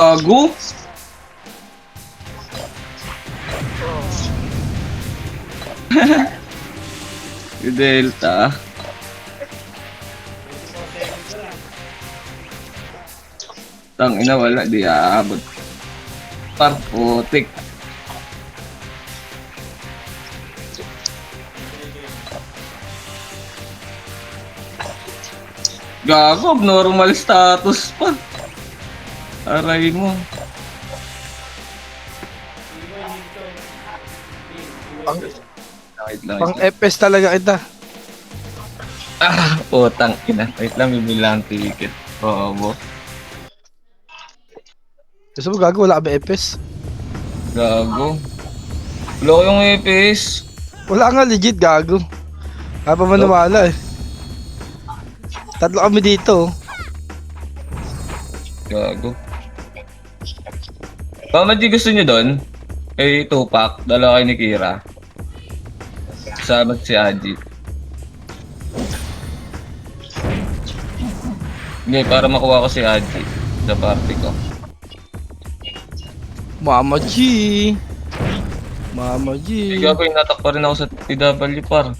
Ago? Yung Delta. Tangina, wala. Di aabot. Par, putik. Gago, abnormal status pa. Aray mo. Wait lang, Pang wait lang. FPS talaga kita. Ah, putang ina. Wait lang, bibilang ticket. Oo, boss. Gusto mo gago, wala ka ba FPS? Gago. Wala ko yung EPS. Wala nga, legit gago. Kaya pa maniwala eh. Tatlo kami dito. Gago. Mama G, gusto nyo doon? Eh, Tupac. Dalawa kayo ni Kira. Kasama si Aji. Hindi, para makuha ko si Aji sa party ko. Mama G. Mama G. Gago, inatak pa rin ako sa TW par.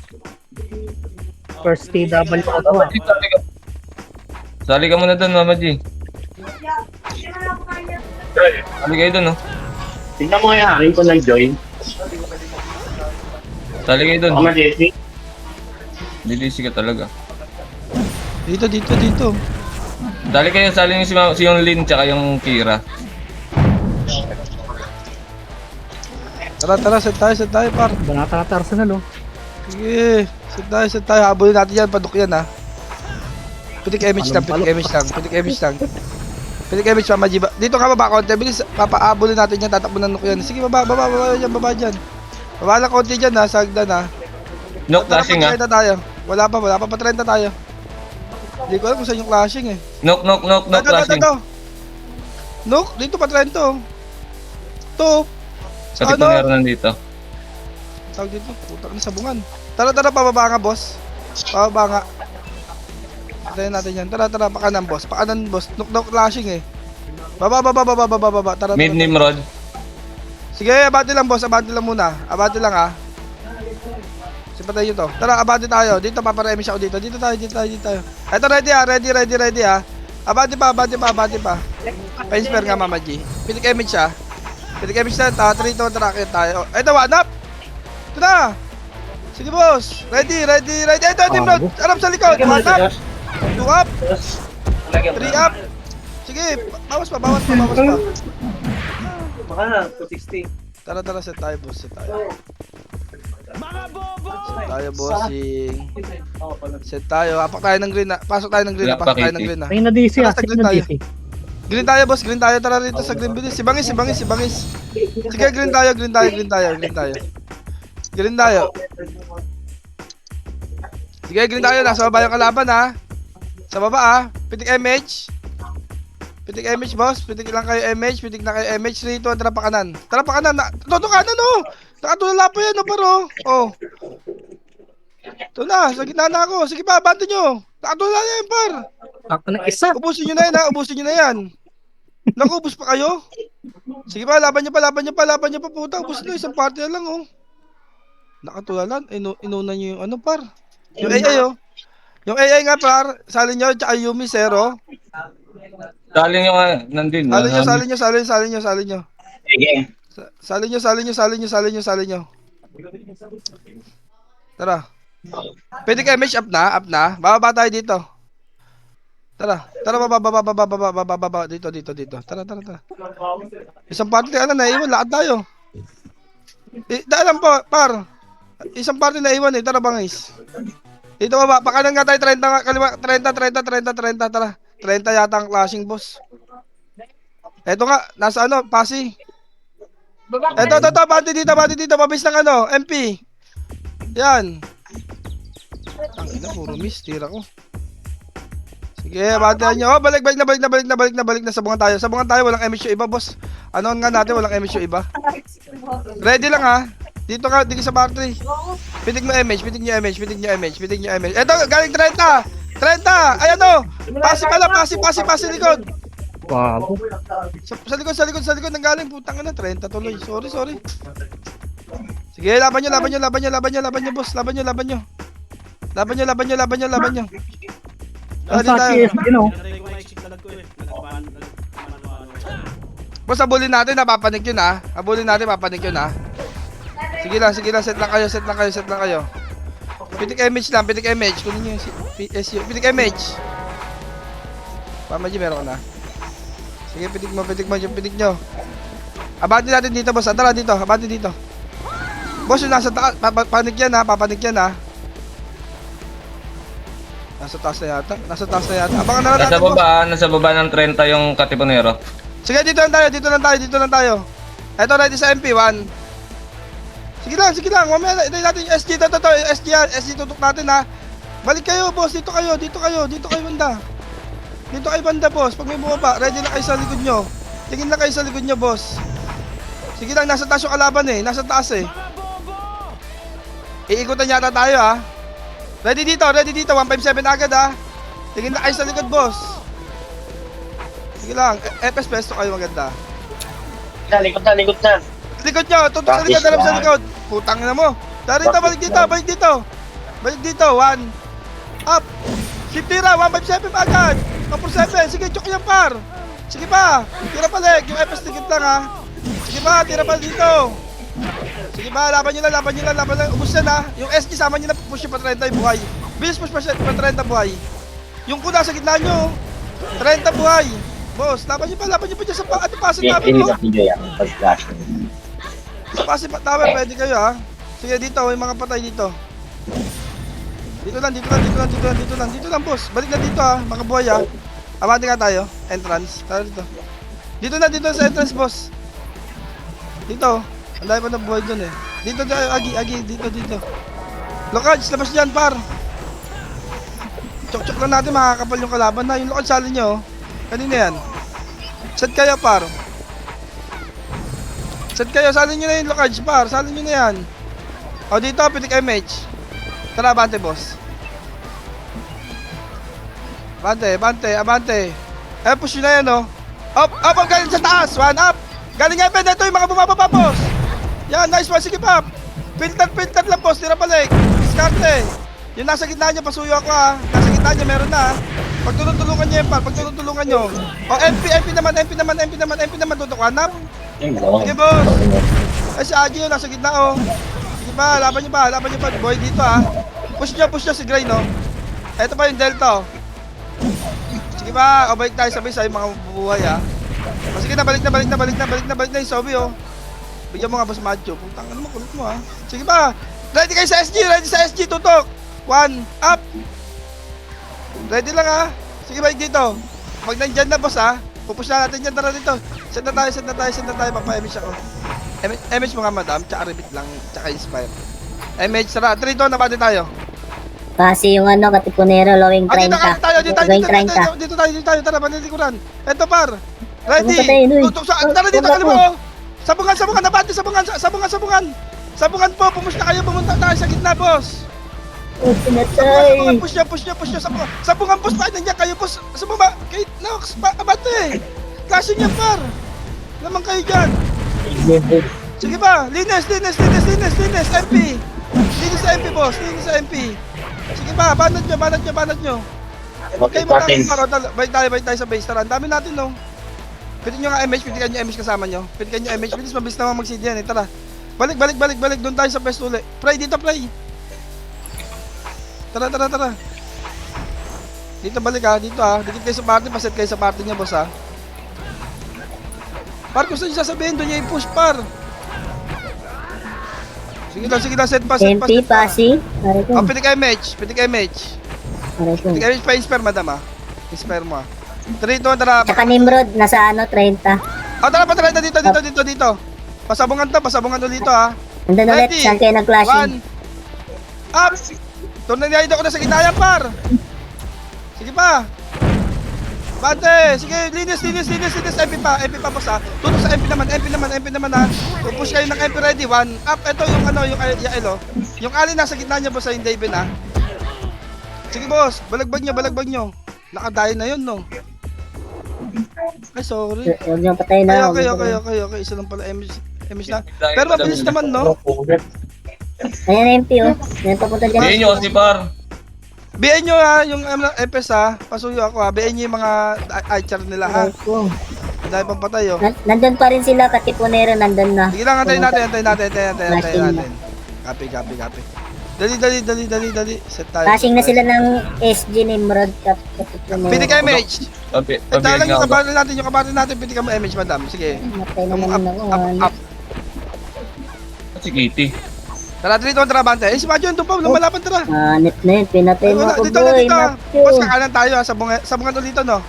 First TW ko to. Sali ka muna doon, Mama G. Sali kayo doon, no? Tingnan mo kaya akin kung nag-join. Sali kayo doon. Ako Jesse. Dilisi ka talaga. Dito, dito, dito. Sali kayo, sali niyo si yung Lin tsaka yung Kira. Tara, tara, set tayo, par. Banata Arsenal, oh. Sige, set tayo. Habulin natin yan, paduk yan ha. Pitik image lang, pitik image lang, pitik image lang. Pitik image, Mama G. Dito ka baba, konti. Bilis, papaabulin natin yan, tatakbo ng nuk yan. Sige, baba dyan, baba dyan. Baba lang konti dyan ha, sa hagdan ha. Knock Tara, flashing, ha? pa 30 tayo. Wala pa 30 tayo. Hindi ko alam kung saan yung clashing eh. Knock flashing. Nook, dito pa 30 oh. To. Sa Ano? tipunero nandito. Tawag dito, putang na sabungan. Tara, pababa nga boss. Pababa nga. Tayo natin yan. Tara, pakanan boss. Pakanan boss. Nook clashing eh. Baba. Tara. Mid Nimrod. Sige, abante lang boss. Abante lang muna. Abante lang ah. Sipatay nyo to. Tara, abante tayo. Dito, paparemi siya ako dito. Dito tayo. Eto, ready ah. Ready ah. Abante pa. Pa-inspire nga, Mama G. Pilik image ah. Pilik image na. 3, 2, tracker tayo. Eto, one up. Ito na. Sige boss. Ready. Eto, Nimrod. Arap sa likod. 1 up. 2 up. 3 up. Sige, bawas pa. Baka na, 260. Tara, set tayo boss. Set tayo bossing. Set tayo. Pasok tayo ng green na. May na-DC, Tara, ah. sa green Sino tayo. DC? Green tayo boss. Tara rito sa green bilis. Si Bangis. Sige, green tayo. Sige, green tayo. Nasa baba yung kalaban ha. Sa baba ha. Pitik MH, boss. Pitik lang kayo MH. Pitik na kayo MH. Rito, tara pa kanan. Toto kanan oh. Nakatulala pa yan oh, paro. Oh. Ito na, sa gitna na ako. Sige pa, bante nyo. Nakatulala na yan, par. Ako na isa. Ubusin nyo na yan ha. Naku, ubus pa kayo. Sige pa, laban nyo pa. Puta, ubus na. Isang party na lang oh. Nakatulala. Inuna nyo yung ano, par. Yung AI oh. Yung AI nga, par. Salin nyo, tsaka Yumi, zero. Sali nyo nga, nandun. Salin nyo. Sige. Salin nyo. Tara. Pwede kayo mesh up na. Bababa tayo dito. Tara, baba. Dito. Tara. Isang party na naiwan, lakad tayo. Daanan po, par. Isang party naiwan eh, tara bangis. Dito baba, pakanan nga tayo 30 nga, kaliwa, 30, tara. 30 yata ang clashing boss. Eto nga, nasa ano, pasi. Eto, bati dito, mabis ng ano, MP. Yan. Ang ina, puro miss, tira ko. Sige, batihan nyo. Oh, balik na. Sabungan tayo, walang MH yung iba, boss. Ano nga natin, walang MH yung iba. Ready lang ha. Dito ka, dito sa battery. Pitik mo MH. Eto, galing 30. Ayan o. Pasi likod. Bago. Sa likod nang galing, putang ina, 30 tuloy. Sorry. Sige, laban nyo, boss. Laban nyo. Ang Dito tayo. sakit, you know. Boss, habulin natin, napapanig yun ha. Sige lang, set lang kayo. Pitik image. Kunin nyo yung PSU. Pitik image. Pamaji, meron ka na. Sige, pitik nyo. Abante natin dito, boss. Tara dito, abante dito. Boss, yung nasa taas, papanig yan ha. Nasa taas na yata. Abangan na lang natin, boss. Nasa baba ng 30 yung Katipunero. Sige, dito lang tayo. Eto, ready sa MP1. Sige lang. Mamaya, itay natin yung SG. Ito, SG yan. SG tutok natin ha. Balik kayo, boss. Dito kayo banda. Dito kayo banda, boss. Pag may bumaba, ready na kayo sa likod nyo. Tingin lang kayo sa likod nyo, boss. Sige lang, nasa taas yung kalaban eh. Iikutan yata tayo ha. Ready dito, 157 agad ha. Tingin lang kayo sa likod, boss. Sige lang, FS pesto kayo maganda. Likod na. Likod nyo, tutok sa likod, alam sa likod. Putang na mo. Darito, balik dito. 1. Up. Shift tira, 157 agad. 147, sige, chok yan par. Sige pa, tira balik. Yung FS likod lang ha. Sige pa, tira balik dito. Sige pa, laban nyo lang. Ubus yan ha. Yung SG sama nyo na, push yung pa 30 yung buhay. Bilis push pa 30 buhay. Yung kuna sa gitna nyo, 30 buhay. Boss, laban nyo pa dyan sa pasin namin mo. Sa pasin namin, pwede kayo ha. Sige dito, may mga patay dito. Dito lang boss. Balik na dito ha, mga buhay ha. Abante nga tayo, entrance. Tara dito. Dito na sa entrance boss. Dito, ang dami pa na buhay dun eh. Dito tayo, agi, dito. Lokage, labas dyan par. Chok lang natin, makakapal yung kalaban na. Yung lokage sali nyo, kanina yan. Set kayo par. Sali nyo na yung lokage par. Sali nyo na yan. O dito, pitik image. Tara, abante boss. Abante. Push nyo na yan oh. Up, galing sa taas. 1 up. Galing nga ito yung mga bumababa boss. Yan, nice one, sige pa. Filter lang boss, tira balik. Diskarte. Yung nasa gitna nyo, pasuyo ako ha. Nasa gitna nyo, meron na ha. Pagtulong-tulungan nyo yan pa, O MP naman, tutukan up. Sige boss. Ay si Agi yun, nasa gitna oh. Sige pa, laban nyo pa. Boy dito ha. Push nyo si Gray no. Ito pa yung Delta oh. Sige pa, balik tayo sabay sa mga bubuhay ha. O sige na, balik na yung Sobi oh. Bigyan mo nga boss Macho. Putang ano mo, kulit mo ha. Sige pa. Ready kayo sa SG, tutok. 1 up. Ready lang ha. Sige balik dito. Pag nandyan na boss ha, pupush na natin dyan, tara dito. Set na tayo, papa-image ako. Image mga madam, tsaka repeat lang, tsaka inspire. Image, tara, 3 to, nabati tayo. Kasi yung Katipunero, lowing 30. Dito tayo, tara, panilikuran. Eto par, ready, Patay, Noy. tutok sa, tara dito, Wala kali mo. Sabungan, nabati, sabungan po, pumunta tayo sa gitna, boss. Oh, pinatay. Push nyo, sabungan boss, bakit nandiyan kayo, boss? Sabungan, kay Nox, abate. Clashing yan, par. Naman kayo dyan. Sige pa, linis, MP. Linis sa MP, boss, Sige pa, banat nyo. Okay, balik tayo sa base, tara, ang dami natin, no. Pwede nyo nga MH, pwede nyo MH kasama nyo. Pwede nyo MH, bilis mabilis naman mag-seed yan eh, tara. Balik, doon tayo sa best uli. Play. Tara. Dito balik ha, dito ha. Dikit kayo sa party, paset kayo sa party niya, boss ha. Par, gusto nyo sasabihin, doon nyo i-push, par. Sige lang, set pa. MP, pasi. Oh, pitik MH. Pitik MH pa-inspire, madam ha. Inspire mo ha. 3, 2, tara. Tsaka Nimrod, nasa 30. Oh, tara pa, tara dito. Pasabungan ulit ha. Nandun ulit, Ready? saan kayo nag-clashing? 1 up. Tornado ko na sa gitna yan, par. Sige pa. Bante, sige, linis, MP pa, boss ha. Tutok sa MP naman ha. Push kayo ng MP ready, 1 up. Ito yung yung Yael oh. Yung alin nasa gitna niya, boss ha, yung David ha. Sige boss, balagbag nyo. Nakadayo na yun, no. Ay, sorry. Huwag niyong patayin na. Okay. Isa lang pala, MS lang. Pero mabilis naman, no? Ayan, MP, oh. Ayan, papunta dyan. Hindi nyo kasi par. BN nyo ha, yung FS ha. Pasuyo ako ha. BN nyo yung mga archer nila ha. Aray ko. Dahil pang patay oh. Nandun pa rin sila, Katipunero, nandun na. Sige lang, antayin natin. Flashing na. Copy. Dali. Set tayo. Flashing na sila ng SG Nimrod, Katipunero. Pili ka image. Ito lang Pabigyan yung ako. kabarin natin. Pili ka mo image, madam. Sige. Matay na naman ako. Up. Si Kitty. Tara, dito, tara, bante. Eh, si Majo, doon pa, lumalaban, tara. Net na yun, pinatay mo ako, Dito. boy. Matthew. Boss, kakanan tayo ha. Sabungan ulit to, no?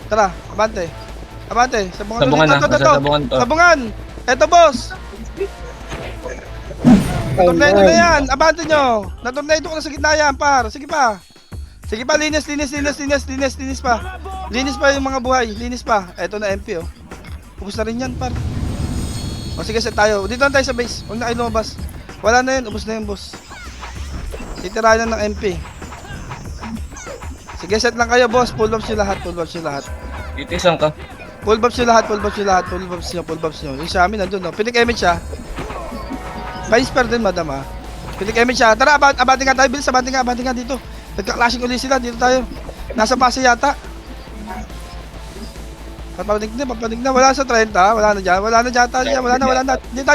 Tara, abante. Sabungan Sabungan na. ulit. Nasa sabungan to. Sabungan. Eto, boss. Tornado na yan. Abante nyo. Natornado ko na sa gitna yan, par. Sige pa, linis pa. Linis pa yung mga buhay. Linis pa. Eto na MP, oh. Ubus na rin yan, par. O sige, set tayo. Dito lang tayo sa base. Huwag na kayo lumabas. Wala na yun. Ubus na yun, boss. Titirahan na ng MP. Sige, set lang kayo, boss. Full buffs nyo lahat. Kitty, saan ka? Full buffs nyo. Yung sa amin, nandun, no? Pinik image siya. Pa-inspire din, madam, ha? Pinik image siya. Tara, abante nga tayo. Bilis, abante nga dito. Nagka-clashing ulit sila. Dito tayo. Nasa pase yata. Papanig na. Wala sa 30. Wala na dyan. Wala na. Dito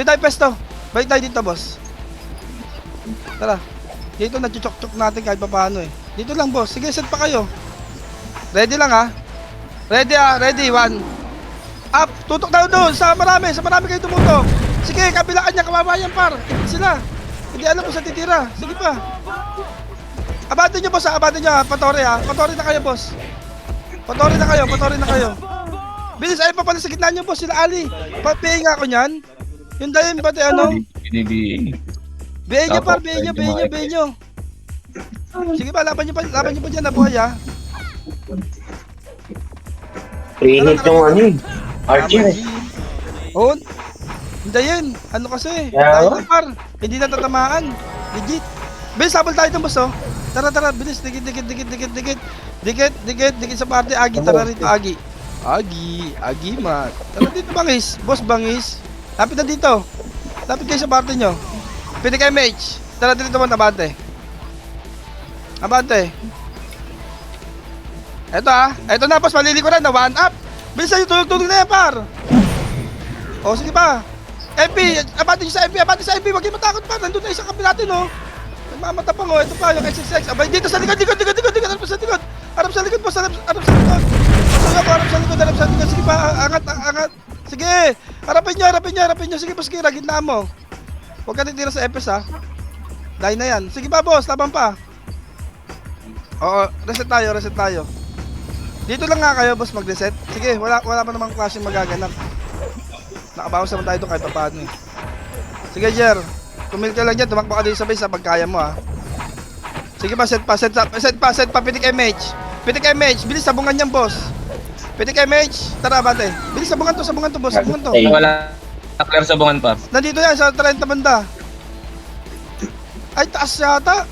tayo pesto. Balik tayo dito, boss. Tara. Dito nagchuchok-chok natin kahit paano eh. Dito lang, boss. Sige, set pa kayo. Ready lang, ha? Ready. 1. Up. Tutok tayo doon. Sa marami kayo tumutok. Sige, kabilaan niya. Kababayan, par. Sila. Hindi alam kung saan titira. Sige pa. Abante nyo, boss, ha? Patore, ha? Patore na kayo, boss. Patore na kayo. Bilis, ay pa pala sa gitna nyo, boss. Sila Ali. Papihin nga ako niyan. Yung dayon, pati ano? Binibiing. Bihin nyo, par. Bihin nyo. Sige pa, laban nyo pa dyan, nabuhay, ha? Pre-hit yung ano eh. Archer eh. Oo. Hindi yun. Ano kasi? Yeah. Tayo par. Hindi na tatamaan. Legit. Bilis, sabol tayo dun, boss, oh. Tara, bilis. Dikit sa party. Agi, tara rito, Agi. Agi, mat. Tara dito, bangis. Boss, bangis. Lapit na dito. Lapit kayo sa party nyo. Pili kayo mage. Tara dito man, abante. Eto, ha. Eto na, boss. Malilikuran na. 1 up. Bilis sa'yo. Tulog na yan, par. O, sige pa. MP. Abante nyo sa MP. Huwag kayo matakot, par. Nandun na isang kapi natin, oh. Nagmamatapang, oh. Ito pa, yung XXX. Abay, dito sa likod. Harap sa likod, boss. Harap sa likod. Sige pa, angat. Sige. Harapin nyo. Sige, boss, kira. Gitna mo. Huwag ka titira sa FS, ha. Dahil na yan. Sige pa, boss. Laban pa. Oo, reset tayo. Dito lang nga kayo, boss, mag-reset. Sige, wala pa namang klase magaganap. Nakabawas naman tayo doon kahit paano eh. Sige, Jer. Tumil ka lang dyan, tumakbo ka din sa base ha, pag kaya mo ha. Sige pa, set pa, pitik MH. Bilis, sabungan yan, boss. Pitik MH, tara, bate. Bilis, sabungan to, boss, sabungan to. Wala. Clear sabungan par. Nandito yan, sa 30 banda. Ay, taas yata.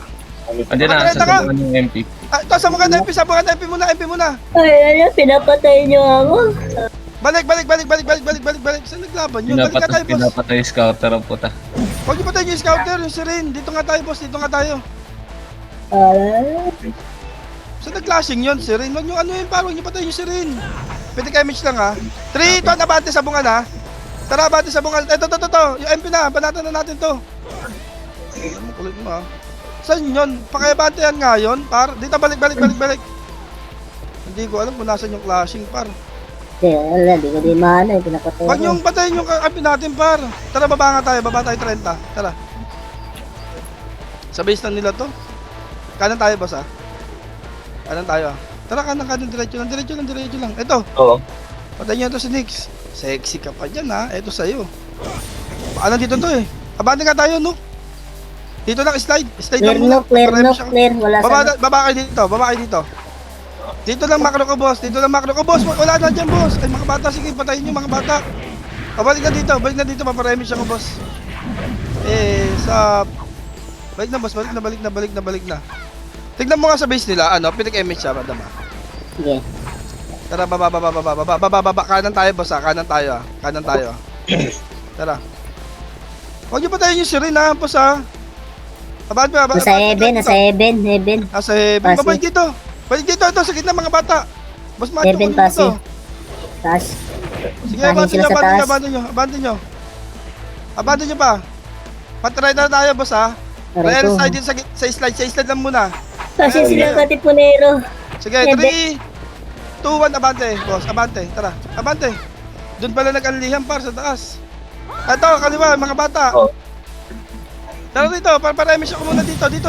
Andiyan na, sa sabungan yung MP. Ay, ito, sabungan na MP muna. Ay, pinapatay niyo ako. Balik. Saan naglaban yun? Balik ka tayo, boss. Pinapatay scouter ang puta. Huwag niyo patayin yung scouter, yung sirin. Dito nga tayo, boss. Saan nag-clashing yun, sirin? Huwag niyo ano yun, parang huwag niyo patayin yung sirin. Pwede ka image lang, ha? 3, 2, abante, sabungan, ha? Tara, abante, sabungan. Ito. Yung MP na, banatan na natin to. Ano kulit mo, ha? Saan yun? Pakayabante yan nga yun, par. Dito, balik. Hindi ko alam kung nasan yung clashing, par. Hindi ko di maano, pinapatay Huwag ako. niyong patayin yung kampi natin, par. Tara, baba tayo 30. Tara. Sa base lang nila to. Kanan tayo, boss, ha? Kanan tayo, ha? Tara, kanan, diretso lang. Ito, Oo. patayin niyo to si Nix. Sexy ka pa dyan, ha? Ito sa'yo. Ano dito to, eh? Abante nga tayo, no? Dito lang, slide Clear lang muna. no, clear. Wala sa... Baba kayo dito. Dito lang makro ko, boss. Wala na dyan, boss. Ay, mga bata, sige, patayin nyo, mga bata. Balik na dito, paparemage ako, boss. Balik na, boss, balik na. Tignan mo nga sa base nila, pinik image siya, madam, ha? Sige. Tara, baba, baba, baba, baba, baba, baba. Kanan tayo, boss, ah. Kanan tayo, ah. Kanan tayo, ah. Tara. Huwag niyo patayin yung sirin, ha, boss, ha. Abad ba? Nasa heaven, nasa heaven, heaven. Nasa heaven. Pasi. Babalik dito. Balik dito, ito, sa gitna, mga bata. Boss, macho Heaven, ko pasi. dito. Taas. Sige, Pasin abante sila nyo, sa abante nyo, taas. abante nyo, abante nyo. Abante nyo pa. Patry na tayo, boss, ha. Aray Real ko. side din sa slide lang muna. Pasin sila katipunero. Sige, 3, 2, 1, abante, boss, abante, tara, abante. Doon pala nag-anlihan par sa taas. Ito, kaliwa, mga bata. Oh. Tara dito, para-remis ako muna dito, dito.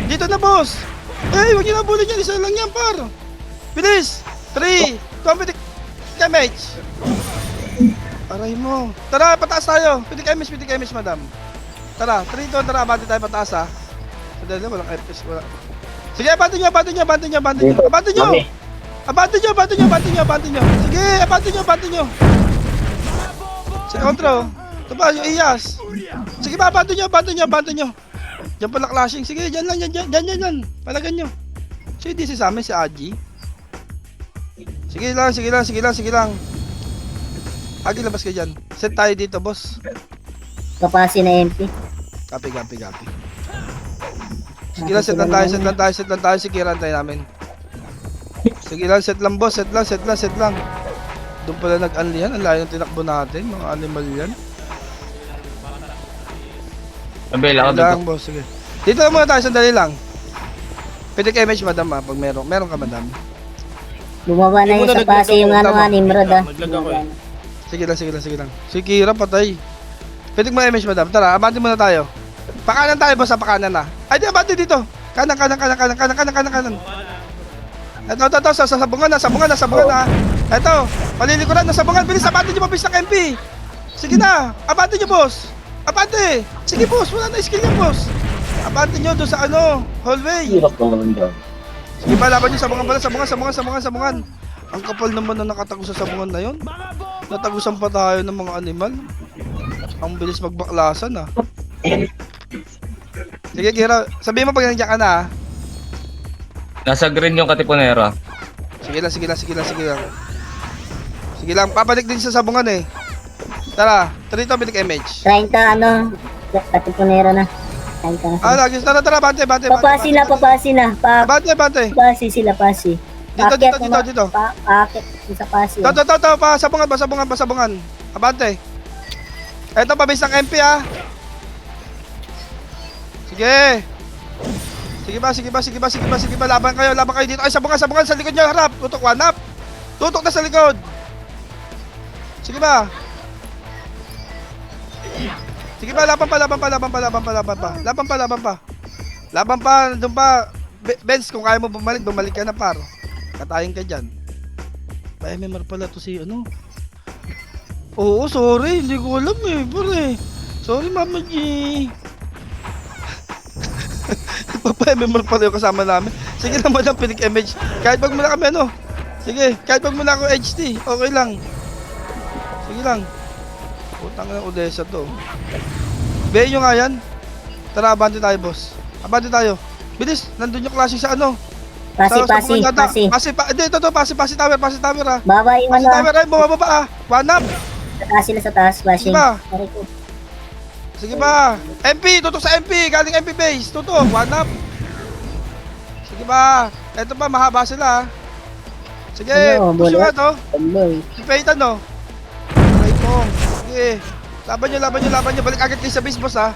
Dito na, boss. Eh, huwag niyo na bulin yan, isa lang yan, par. Bilis. 3, 2, damage. Aray mo. Tara, pataas tayo. Pitik MS, madam. Tara, 3, 2, tara, abante tayo pataas, ha. Sadali, walang FPS, wala. Sige, abante nyo. Abante nyo. Mami. Abante nyo. Sige, abante nyo. Si Outro. Ito ba, yung Iyas. Sige ba, abante nyo. Diyan pala clashing. Sige, dyan lang. Palagan nyo. Si DC sa amin, si Aji. Sige lang. Agi, labas ka dyan. Set tayo dito, boss. Kapasin na MP. Copy. Sige lang, set lang tayo. Sige, rantay namin. Sige lang, set lang, boss. Set lang. Doon pala nag-unlihan. Ang layo ng tinakbo natin. Mga animal yan. Abel, ako dito. Lang, boss. Sige. Dito lang muna tayo. Sandali lang. Pwede ka image, madam, ha? Pag meron ka, madam. Bumaba na yung sa pasi yung ano nga, Nimrod ah. Sige lang. Si Kira, patay. Pwede mo image, madam. Tara, abante muna tayo. Pakanan tayo, boss, ha? Pakanan na. Ay, di, abante dito. Kanan. Ito, sa sabungan na. Ito, palilikuran na sabungan. Bilis, abante nyo, mabilis ng MP. Sige na, abante nyo, boss. Abante. Sige, boss, wala na skill yan, boss. Abante nyo doon sa hallway. Hirap naman daw. Sige pa, laban nyo, sabungan. Ang kapal naman na nakatago sa sabungan na yon. Natagusan pa tayo ng mga animal. Ang bilis magbaklasan, ah. Sige, Kira, sabihin mo pag nandiyan ka na, ah. Nasa green yung Katipunero. Sige lang, papalik din sa sabungan, eh. Tara, 3 to, bilik image. 30 ano, katipunero na. 30 na. Lagi, tara, bante. Papasi na. Bante. Pasi sila, pasi. Dito. Paakit sa pasi. To, pasabungan. Abante. Eto, pabis ng MP, ah. Sige. Sige ba, laban kayo dito. Ay, sabungan sa likod nyo, harap. Tutok, one up. Tutok na sa likod. Sige ba. Laban pa, doon pa. Benz, kung kaya mo bumalik ka na, par. Katayin ka dyan. May member pala to si ano. Oo, sorry, hindi ko alam, eh, pare. Sorry, Mama G. Papay-member pala yung kasama namin. Sige naman lang, pinik image. Kahit wag mo na kami, ano. Sige, kahit wag mo na ako HD. Okay lang. Sige lang. Putang ng Odessa to. Bayin nyo nga yan. Tara, abante tayo, boss. Abante tayo. Bilis, nandun yung klase sa ano. Pasi. Pasi tower, ah. Baba yung Pasi ano. tower, ay, bumababa, ah. One up. Taas sila sa taas, flashing. Diba? Aray ko. Sige ba? MP, tutok sa MP. Galing MP base. Tutok, one up. Sige ba? Eto ba, mahaba sila, ah. Sige, Ano, push nyo nga bullet? to. Tuloy. Ipaitan, no? Aray ko. Sige. Laban nyo. Balik agad kayo sa base, boss, ha?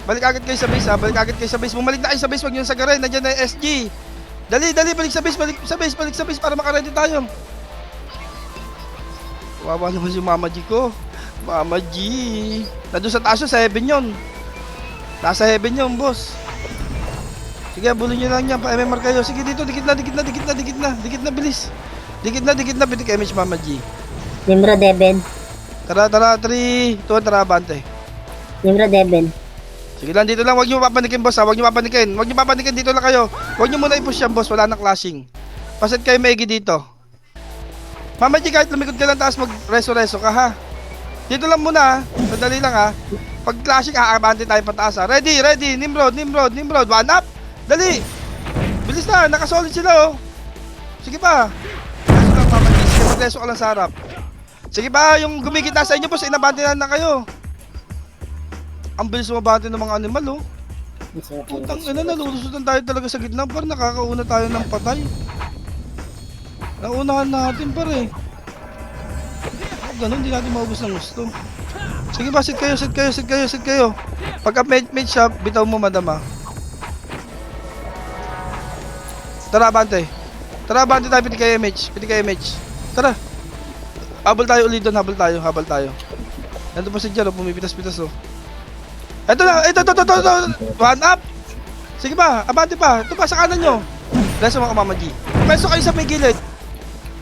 Balik agad kayo sa base. Bumalik na kayo sa base. Huwag nyo nang sagarin. Nandiyan na yung SG. Dali. Balik sa base para makaready tayo. Wawa naman si Mama G ko. Mama G. Nandun sa taas yun, sa heaven yun. Nasa heaven yun, boss. Sige, bulun nyo lang yan. Pa-MMR kayo. Sige, dito. Dikit na, bilis. Dikit na. Bitik image, Mama G. Nimrod Eben. Tara, 3, 2, tara, abante. Nimrod Eben. Sige lang, dito lang. Huwag nyo papanikin, boss, ha. Huwag nyo papanikin. Dito lang kayo. Huwag nyo muna i-push yan, boss. Wala nang clashing. Pasit kayo maigi dito. Mama G, kahit lumikod ka lang taas, mag-reso-reso ka, ha. Dito lang muna, ha. Sandali lang, ha. Pag clashing, aabante tayo pataas, ha. Ready. Nimrod. One up. Dali. Bilis na, nakasolid sila, oh. Sige pa. Magleso ka lang sa harap. Sige ba, yung gumigit na sa inyo, boss, inabante na kayo. Ang bilis mabante ng mga animal, oh. Putang ina, nalulusutan tayo talaga sa gitna, par. Nakakauna tayo ng patay. Naunahan natin, par, eh. Ganun, hindi natin maubos ng gusto. Sige ba, sit kayo. Pagka mage siya, bitaw mo, madam, ah. Tara, abante tayo, piti kayo MH. Tara. Habol tayo ulit doon, habol tayo. Nandun pa si Jero, pumipitas-pitas, oh. Ito. One up. Sige ba, abante pa. Ito pa sa kanan nyo. Reso mga Mama G. Pumeso kayo sa may gilid.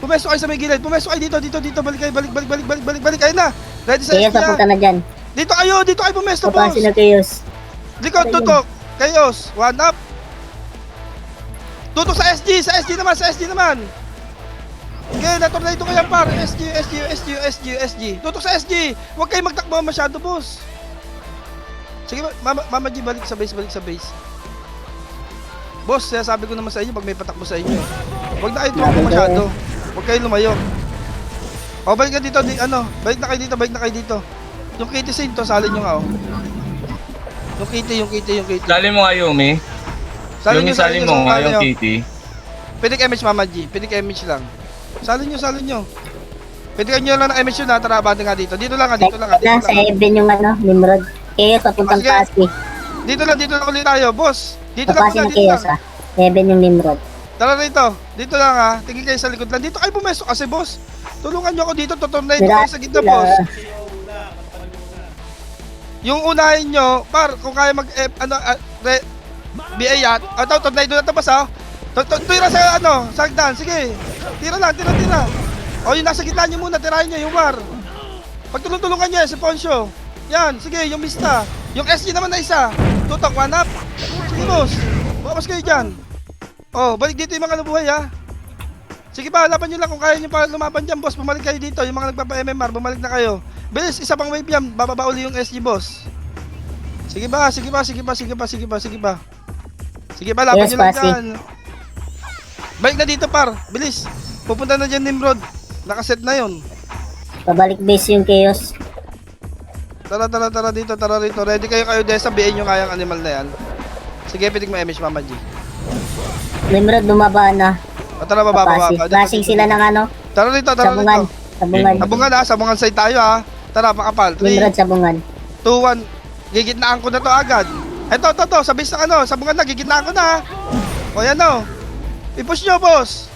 Pumeso kayo dito. Balik kayo na. Ready sa Chaos, SG, papunta na dyan. Dito kayo pumesto, boss. Papasin na Chaos. Likod, tutok. Chaos, one up. Tutok sa SG naman. Okay, na-tornado kayo par. SG. Tutok sa SG. Huwag kayo magtakbo masyado, boss. Sige, Mama G, balik sa base. Boss, sabi ko naman sa inyo, pag may patakbo sa inyo, huwag na kayo tumakbo masyado. Huwag kayo lumayo. O, balik na dito. Yung kitty sa to, salin nyo nga, oh. Yung kitty. Sali mo nga, Yumi. Sali mo nga yung kitty. Pwede ka MH, Mama G. Pwede ka MH lang. Salin nyo. Pwede ka nyo lang ng MH yun, ha. Tara, abante nga dito. Dito lang. Sa Eben yung Nimrod. Chaos, papuntang Sige. Pasi. Dito lang ulit tayo, boss. Dito Papasin lang na muna, Chaos, ha. Eben yung Nimrod. Tara rito. Dito lang, ha. Tingin kayo sa likod lang. Dito kayo pumeso kasi, boss. Tulungan nyo ako dito. Tutornado kayo sa gitna, boss. Yung unahin nyo, par, kung kaya BA yan. Ito, tornado na ito, boss, ha. Tira sa, sa hagdan. Sige. Tira. O, yung nasa gitna nyo muna. Tirahin nyo yung war. Pagtulong-tulungan nyo, si Poncio. Yan, sige, yung Mista. Yung SG naman na isa. Tutok, one up. Sige, boss. Bukas kayo dyan. Oh, balik dito yung mga nabuhay, ha. Sige pa, laban nyo lang kung kaya nyo pa lumaban dyan, boss. Bumalik kayo dito. Yung mga nagpapa-MMR, bumalik na kayo. Bilis, isa pang wave yan. Bababa uli yung SG, boss. Sige ba, laban nyo lang dyan. Balik na dito, par. Bilis. Pupunta na dyan, Nimrod. Nakaset na yon. Pabalik base yung Chaos. Tara dito, tara rito. Ready kayo Desa, BA nyo kayang animal na yan. Sige, pitik mo MH, Mama G. Nimrod bumaba na. O, tara, baba. Flashing sila ng Tara rito. Sabungan side tayo, ha. Tara, pakapal. 3, Nimrod sabungan. 2, 1. Gigitnaan ko na to agad. Ito, sa base ng sabungan na, gigitnaan ko na, ha. O, yan, i-push nyo, boss.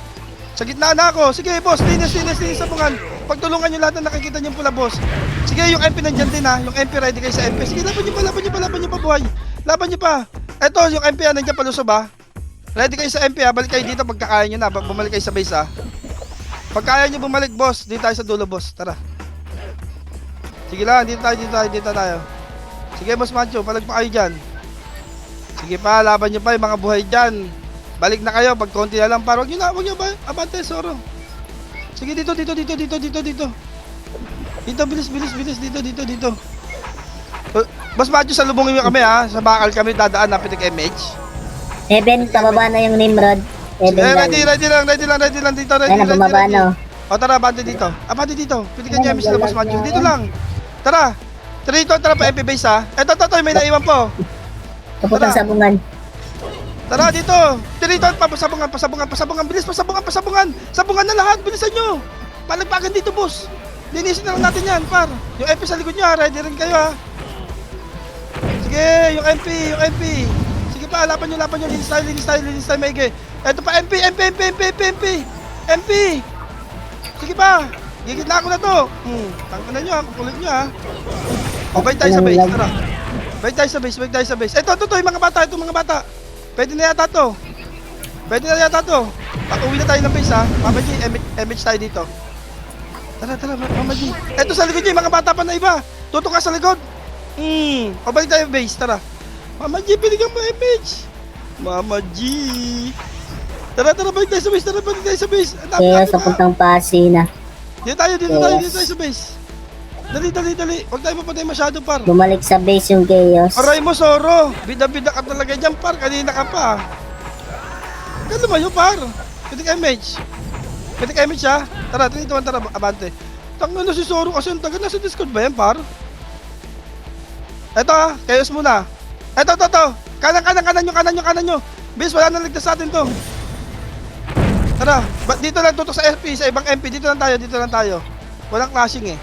Sa gitna na ako. Sige, boss, linis sabungan. Pagtulungan nyo lahat na nakikita nyo pula, boss. Sige, yung MP nandyan din, ha. Yung MP, ready kayo sa MP. Sige, laban nyo pa, buhay. Laban nyo pa. Ito, yung MP, nandiyan palusob, ha. Ready kayo sa MP, ha. Balik kayo dito pagkakaya nyo na. Bumalik kayo sa base, ha. Pagkaya nyo bumalik, boss. Dito tayo sa dulo, boss. Tara. Sige lang, dito tayo. Sige, boss Macho, palag pa kayo dyan. Sige pa, laban nyo pa yung mga buhay dyan. Balik na kayo, pag konti na lang. Para huwag nyo ba? Abante, Soro. Sige, dito. Dito, bilis. Dito. Boss Macho, salubungin nyo kami, ha. Sa bakal kami dadaan na pitik MH. Eben, pababa na yung Nimrod. Sige, Eben lang. ready lang dito. Ayun na, bumaba na. O, tara, abante dito. Pitikan nyo MH na Boss Macho. Dito lang. Tara. Tara pa MP base, ha. Ito, may naiwan po. Papuntang Tara. sabungan. Tara dito. Dito pasabungan. Bilis pasabungan. Sabungan na lahat. Bilisan nyo. Palagpagan dito, boss. Linisin na lang natin yan, par. Yung MP sa likod nyo, ha. Ready rin kayo, ha. Sige, yung MP. Sige pa, laban nyo. Linis tayo, maigi. Eto pa, MP. Sige pa. Gigitna ako na to. Tangkanan nyo, ha. Kukulit nyo, ha. O, balik tayo sa base. Tara. Balik tayo sa base. Ito, yung mga bata. Pwede na yata to. Pag-uwi na tayo ng base, ha. Mama G, MH tayo dito. Tara, Mama G. Eto sa likod nyo, yung mga bata pa na iba. Tutok ka sa likod. O, balik tayo base, tara. Mama G, pinigang mo MH. Mama G. Tara, balik tayo sa base. Chaos, papuntang Pasi na. Dito tayo sa base. Dali. Huwag tayo mapatay masyado, par. Bumalik sa base yung Chaos. Aray mo, Soro. Bida-bida ka talaga dyan, par. Kanina ka pa. Gano'n ba yun, par? Pwede ka, MH. Pwede kayo siya. Tara, 3, 2, 1, tara, abante. Tangin na si Zoro kasi ang tagal. Nasa Discord ba yan, par? Eto ha, chaos muna. Eto. Kanan nyo. Bis, wala nang ligtas sa atin to. Tara, dito lang tutok sa FP, sa ibang MP. Dito lang tayo. Walang clashing eh.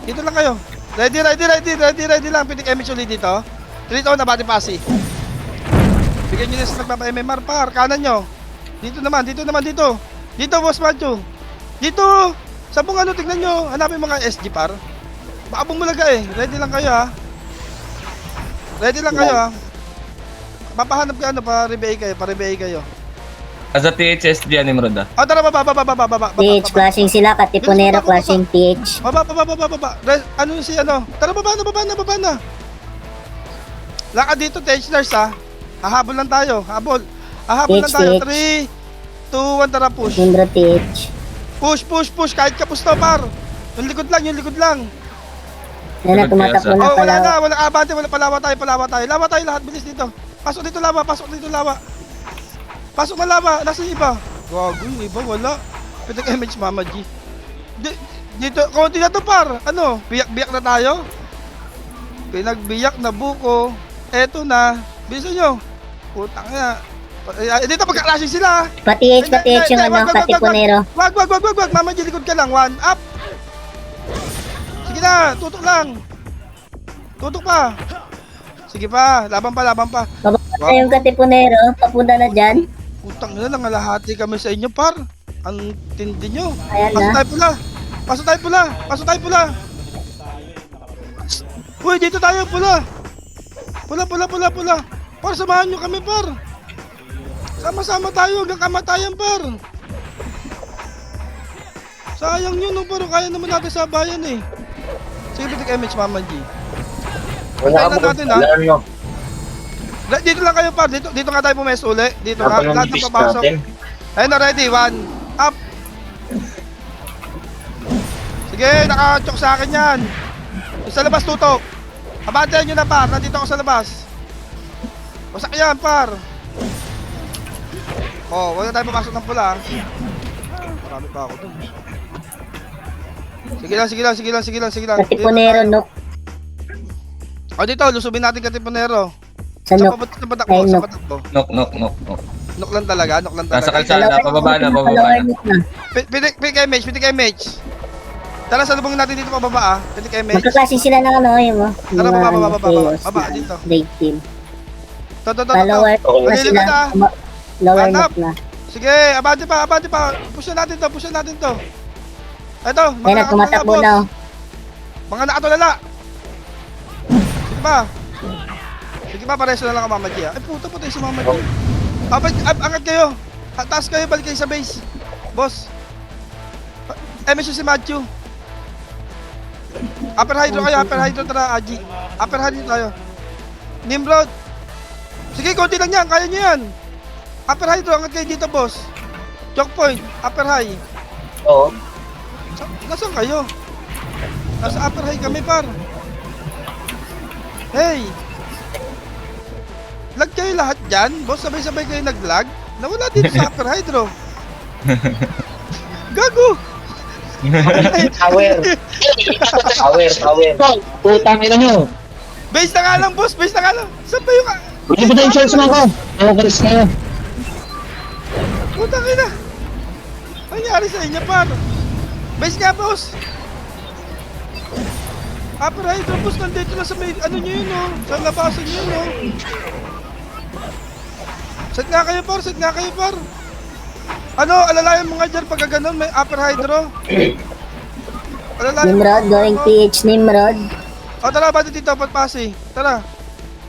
Dito lang kayo. Ready lang. Pwede kayo ulit dito. 3, 2, 1, nabati pasi. Bigyan nyo na sa nagpapa-MMR, par. Kanan nyo. Dito naman. Dito, boss Macho. Dito. Sabong ano, tignan nyo. Hanapin mga SG, par. Baka bumulaga eh. Ready lang kayo ha. Papahanap ka ano, pa-rebay kayo. Asa THSD yan, Nimrod ah. Oh, tara, baba. TH, clashing sila. Katipunero, clashing TH. Baba. Ano si ano? Tara, baba na. Lakad dito, Techners ha. Hahabol lang tayo. Hahabol lang tayo. 3, 2, 1, tara, push. Nimrod TH. Push. Kahit kapus to, par. Yung likod lang. Yan na, tumatakbo na Oh, wala pala. na. Wala abante. Wala palawa tayo. Lawa tayo lahat. Bilis dito. Pasok dito lawa. Pasok na lawa. Nasaan yung iba? Gago, yung iba. Wala. Pwede MH Mama G. Dito, konti na to, par. Ano? Biyak na tayo? Pinagbiyak na buko. Eto na. Bilisan nyo. Putang na. Dito pagka-clashing sila. Pa-TH yung ano, Katipunero. Wag. Mama G, likod ka lang. 1 up. Sige na, tutok lang. Tutok pa. Sige pa, laban pa. Bababa na yung Katipunero. Papunta na dyan. Putang na, nangalahati kami sa inyo, par. Ang tindi nyo. Ayan na. Pasok tayo pula. Uy, dito tayo, pula. Pula. Par, samahan nyo kami, par. Sama-sama tayo hanggang kamatayan, par. Sayang yun, no, pero kaya naman natin sa bayan eh. Sige, pitik MH, Mama G. Wala Antayin ka natin, ha? Alam nyo. Dito lang kayo, par. Dito nga tayo pumesto uli. Dito nga, Habang lahat yung ng fish papasok. natin. Ayun na, ready. 1 up. Sige, nakachok sa akin yan. Yung sa labas, tutok. Abantayan nyo na, par. Nandito ako sa labas. Wasak yan, par. Oh, wala tayo papasok ng pula. Marami pa ako dun. Sige lang. Katipunero, Nook. O dito, lusubin natin Katipunero. Sa Sa Nook. patak Ay, mo. Nok. Nok lang talaga. Nasa kalsada, pababa na. Nook na. Pitik MH. Tara, salubungin natin dito pababa ah. Pitik MH. Magka-clashing sila ng ano, yung Tara, mga baba, chaos baba, na dito. Raid team. To. Follower na Maliligot sila. ah. Lower Hanap. Nook na. Sige, abante pa. Push natin to. Ito, Ayun na, tumatakbo na. Mga nakatulala. Sige pa, pareso na lang ang Mama G ah. Ay, puta si Mama G. Angat kayo. Taas kayo, balik kayo sa base. Boss. MS si Matthew. Upper hydro tara, Aji. Upper hydro tayo. Nimrod. Sige, konti lang yan, kaya nyo yan. Upper hydro, angat kayo dito, boss. Choke point, upper high. Oo. Nasaan kayo? Nasa upper high kami, par. Hey! Lag kayo lahat dyan? Boss, sabay-sabay kayo nag-lag? Nawala dito sa upper hydro. Gago! Tower. Putang ina nyo. Base na nga lang, boss! Base na nga lang! Saan ba yung... Hindi ba na insurance mo ako? Nakapalis kayo. Putang ina! Ano nangyari sa inyo, par? Base nga, boss! Upper hydro, boss, nandito na sa may... Ano nyo yun, oh? Sa labasan nyo yun, oh? Set nga kayo, par! Ano, alalayan mo nga dyan pagka ganun, may upper hydro. Alalayan mo. Nimrod, going PH Nimrod. O, tara, bati dito, patpasi. Tara.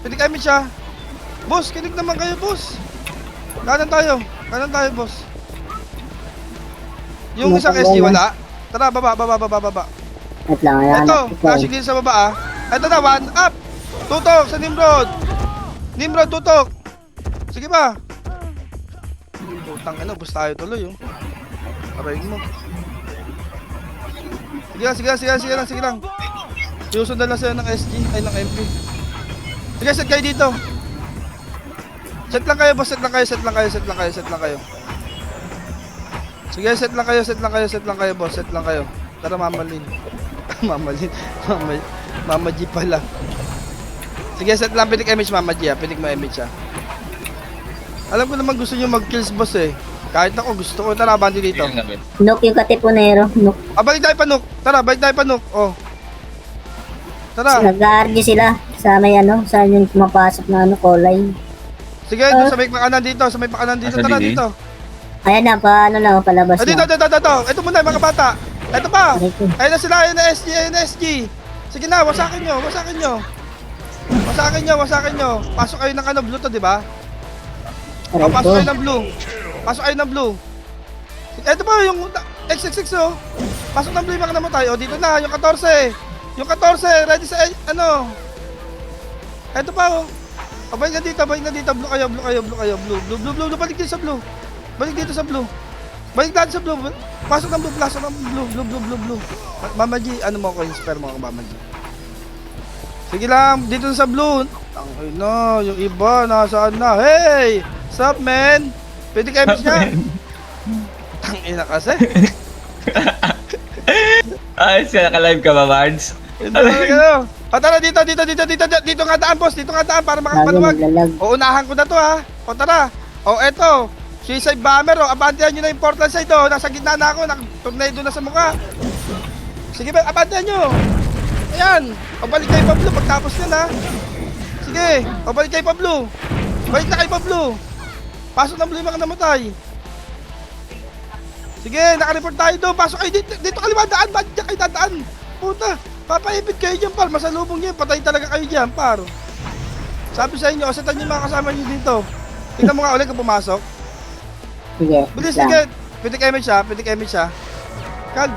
Pinig kami siya. Boss, kinig naman kayo, boss. Kanan tayo, boss. Yung isang SG, wala. Tara, baba. Wait lang, Ito, hanap ko. flashing din sa baba, ah. Ito na, 1 up. Tutok sa Nimrod. Nimrod, tutok. Sige ba? Putang ina, bus tayo tuloy, oh. Aray mo. Sige lang. Susundan lang sila ng SG, ay ng MP. Sige, set kayo dito. Set lang kayo, boss, set lang kayo. Sige, set lang kayo, boss. Set lang kayo. Tara, mamalin. mamalin. Mama G pala. Sige, set lang. Pinik image, Mama G, ha. Pinik mo image, ha. Alam ko naman gusto nyo mag-kills, boss, eh. Kahit ako, gusto ko. Tara, bandi dito. Yung nabit. Nook yung katipunero. Nook. Balik tayo pa, Nook. Tara, balik tayo pa, Nook. Oh. Tara. Nag-argue sila sa may ano, saan yung pumapasok na ano, kulay. Sige, doon sa may pakanan dito. Sa may pakanan dito. Nasa Tara, DD? dito. Ayan na, paano lang, palabas Dito. na. Ito muna, mga bata. Ito pa. Ito. Ayun na sila, ayun na SG. Sige na, wasakin nyo. Wasakin nyo. Pasok kayo ng ano, blue to, di ba? O, pasok kayo ng blue. Ito pa, yung X66, oh. Pasok ng blue, mga na mo tayo. Dito na, yung 14. Ready sa, ano. Ito pa, oh. O, balik na dito. Blue kayo. Blue. Balik dito sa blue. Balik natin sa blue. Pasok ng blue. Mama G, ano mo ako, inspire mo ako, Mama G. Sige lang, dito sa blue. Tangay na, yung iba, nasaan na? Hey! Sup, man? Pwede kayo niya? Tangay na kasi. Ayos ka, naka-live ka ba, Mards? Ito na. O tara, dito nga daan, boss. Dito nga daan para Lagi makapaliwag. naglalag. O, unahan ko na to, ha. O, tara. O, eto. Suicide bomber, o. Abantihan nyo na yung portal side, o. Nasa gitna na ako. Tornado na sa mukha. Sige, abantihan nyo. Ayan. O, balik kayo pa blue pagtapos yan, ha. Sige. O, balik kayo pa blue. Balik na kayo pa blue. Pasok ng blue yung mga namatay. Sige, nakareport tayo doon. Pasok kayo dito kaliwa, daan. Bakit dyan kayo dadaan? Puta. Papaipit kayo dyan, par. Masalubong nyo. Patay talaga kayo dyan, par. Sabi sa inyo, asetan nyo yung mga kasama nyo dito. Tingnan mo nga ulit kung pumasok. Sige. Bilis, lang. sige. Pitik image ha. Kag,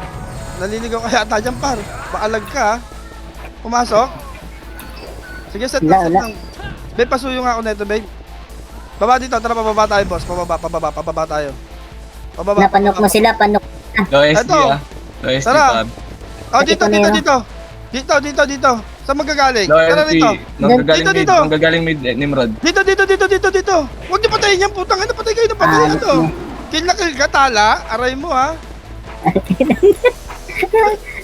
naliligaw ka yata dyan, par. Baalag ka, ha. Pumasok. Sige, set Wala. lang. Babe, pasuyo nga ako neto, babe. Baba dito, tara, pababa tayo, boss. Pababa tayo. Napanok mo sila, panok. Low SD, Eto. Low SD, Tara. Pab. Oh, dito. Dito. Saan magagaling? Tara rito. Dito. Nanggagaling mid, Nimrod. Dito. Huwag niyo patayin yan, putang ina. Patay kayo na patay na to. Kill na kill ka, tala. Aray mo, ha.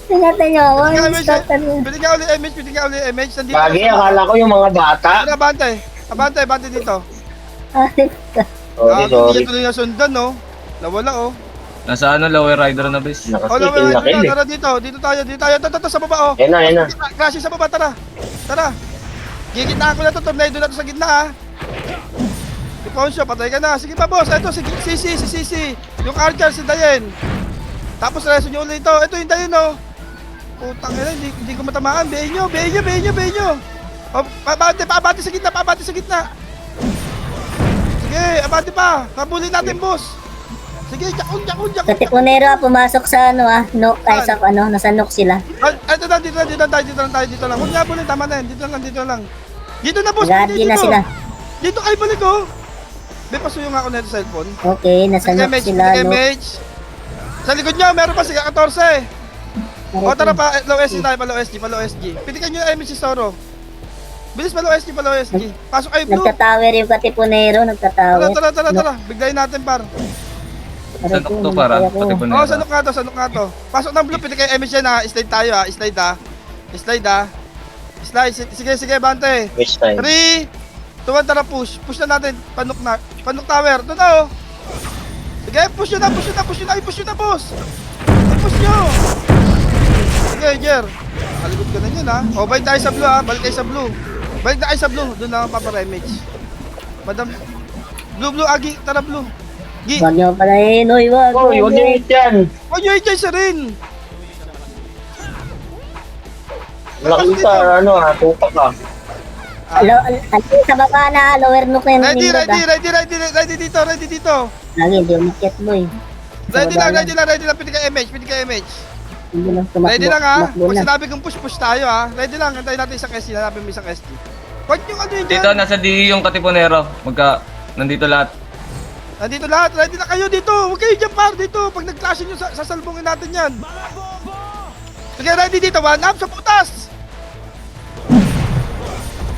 Tingnan nyo ako. Pwede ka Startan mo. uli image. Nandito. Lagi, akala ko yung mga bata. Tara, abante dito. Ay, Sorry. Hindi tuloy na sundan, no. Nawala, oh. Nasa ano, lower rider na, bes. Oh, Nakasikil na kill eh. tara dito. Dito tayo. Tara, sa baba, oh. Yan na. Crashing sa baba, tara. Gigitaan ko na to, tornado na to sa gitna, ha. Si Poncio, patay ka na. Sige pa, boss. Ito, si Sisi. Yung Archer, si Dayen. Tapos reso nyo ulit ito. Ito yung Dayen, oh. Putang ina, hindi ko matamaan. Behin nyo. Oh, paabante sa gitna. Sige, abante pa. Kabulin natin, boss. Sige, jakon. katipunero pumasok sa ano Nook. Ay, sa ano, nasa Nook sila. Dito lang. Huwag nga bulin, tama na yan. Dito lang. Dito na, boss. Nag-argue na sila. Dito kayo balik, oh. May pasuyo nga ako na ito sa cellphone. Okay, nasa Nook sila, Nook. Image. Sa likod nyo, meron pa siya 14. O tara pa, low SG tayo, pa low SG. Pitikan nyo yung image si Soro. Bilis pa low SG. Pasok kayo blue. Nagtatower yung katipunero, nagtatower. Tara. Biglayin natin, par. Sa nukto para, pati po Oo, sanok nga to. Pasok ng blue, pitikan yung image yan, ha. Slide tayo, ha. Slide. Sige, bante. Which time? 3, 2, 1, tara, push. Push na natin. Panok tower. Doon na, oh. Sige, push nyo na, boss. Push nyo. Sige, Jer. Kaligod ka na yun, ha. O, balik tayo sa blue, ha. Balik na kayo sa blue. Doon na ako paparemage. Madam. Blue, Agi. Tara, blue. Gi. Wag nyo palahin, oy, wag. Uy, huwag niyo hit yan. Huwag nyo i-change sa rin. Malaki ka, tupak ka. Sa baba na, lower Nook na yung Ready dito. Lagi, hindi umikyat mo eh. Ready lang. Pwede ka image. Hindi lang, tumakbo. Ready lang, ha. Tumakbo Pag na. sinabi kong push tayo, ha. Ready lang. Antayin natin isang SG. Hanapin mo isang SG. Huwag nyo ano yun Dito, dyan. nasa DE yung katipunero. Nandito lahat. Nandito lahat. Ready na kayo dito. Huwag kayo dyan, par. Dito. Pag nag-clash nyo, sasalbungin natin yan. Sige, ready dito. One up sa putas.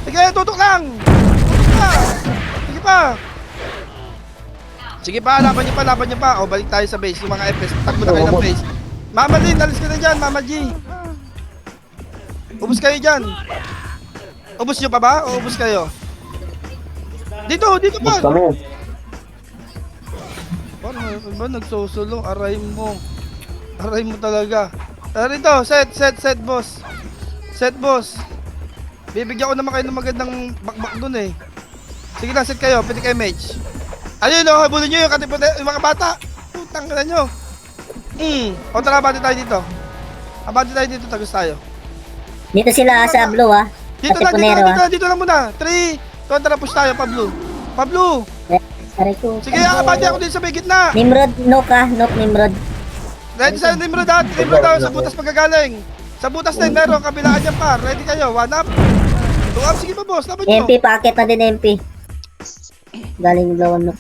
Sige, tutok lang. Sige pa. Sige pa, laban niyo pa, laban niyo pa. O, balik tayo sa base, yung mga FS. Takbo na kayo ng base. Mama Lin, alis ka na dyan, Mama G. Ubus kayo dyan. Ubus nyo pa ba? O ubus kayo? Dito Bus pa. kami. Paano ba nagsusulo? Aray mo. Aray mo talaga. Rito, set, boss. Set, boss. Bibigyan ko naman kayo ng magandang bakbak dun eh. Sige na, set kayo. Pwede kayo mage. Ayun o, habulin nyo yung mga bata. Putang na nyo. O tara, abante tayo dito. Abante tayo dito, tagos tayo. Dito sila sa blue ah. Dito Sa na, Tipunero ah. dito lang muna. 3, 2, tara, push tayo, Pablo. Pablo! Aray ko. Sige, abante ako dito sa may gitna. Nimrod, Nook ah. Nook, Nimrod. Ready sa Nimrod ha? Nimrod daw, sa butas pagkagaling. Sa butas din, meron, kabilaan yan pa. Ready kayo, 1 up. 2 up, sige pa boss, laban nyo. MP, packet na din MP. Galing blue Nook.